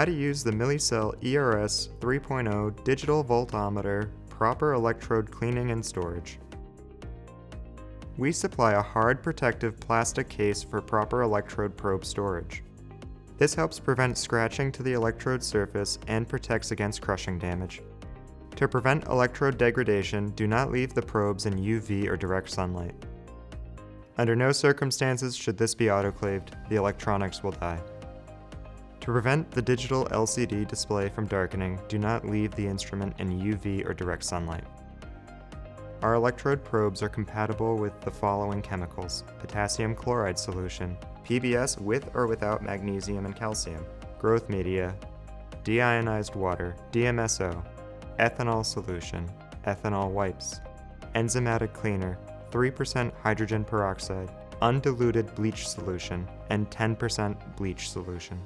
How to use the Millicell ERS 3.0 Digital Voltohmmeter, proper electrode cleaning and storage. We supply a hard protective plastic case for proper electrode probe storage. This helps prevent scratching to the electrode surface and protects against crushing damage. To prevent electrode degradation, do not leave the probes in UV or direct sunlight. Under no circumstances should this be autoclaved, the electronics will die. To prevent the digital LCD display from darkening, do not leave the instrument in UV or direct sunlight. Our electrode probes are compatible with the following chemicals: potassium chloride solution, PBS with or without magnesium and calcium, growth media, deionized water, DMSO, ethanol solution, ethanol wipes, enzymatic cleaner, 3% hydrogen peroxide, undiluted bleach solution, and 10% bleach solution.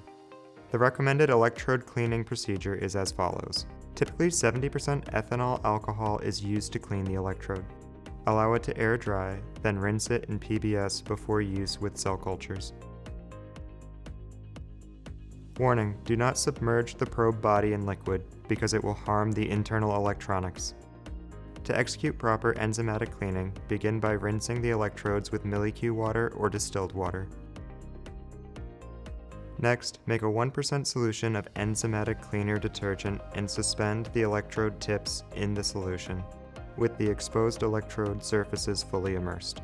The recommended electrode cleaning procedure is as follows. Typically 70% ethanol alcohol is used to clean the electrode. Allow it to air dry, then rinse it in PBS before use with cell cultures. Warning: do not submerge the probe body in liquid because it will harm the internal electronics. To execute proper enzymatic cleaning, begin by rinsing the electrodes with Millicell water or distilled water. Next, make a 1% solution of enzymatic cleaner detergent and suspend the electrode tips in the solution, with the exposed electrode surfaces fully immersed.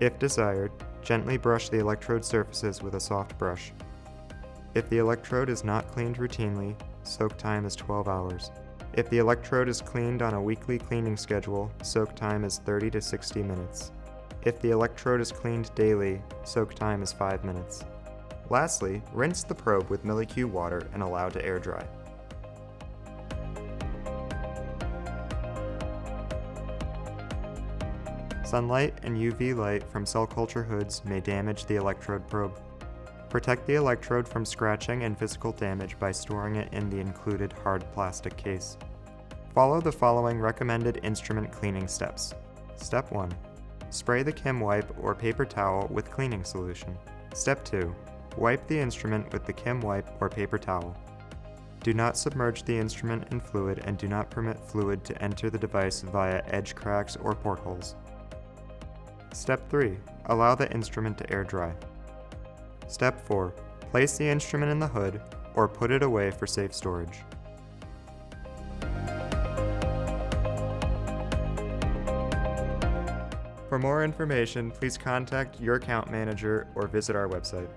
If desired, gently brush the electrode surfaces with a soft brush. If the electrode is not cleaned routinely, soak time is 12 hours. If the electrode is cleaned on a weekly cleaning schedule, soak time is 30 to 60 minutes. If the electrode is cleaned daily, soak time is 5 minutes. Lastly, rinse the probe with Millicell water and allow to air dry. Sunlight and UV light from cell culture hoods may damage the electrode probe. Protect the electrode from scratching and physical damage by storing it in the included hard plastic case. Follow the following recommended instrument cleaning steps. Step 1. Spray the Kim wipe or paper towel with cleaning solution. Step 2. Wipe the instrument with the Kim wipe or paper towel. Do not submerge the instrument in fluid and do not permit fluid to enter the device via edge cracks or portholes. Step 3. Allow the instrument to air dry. Step 4. Place the instrument in the hood or put it away for safe storage. For more information, please contact your account manager or visit our website.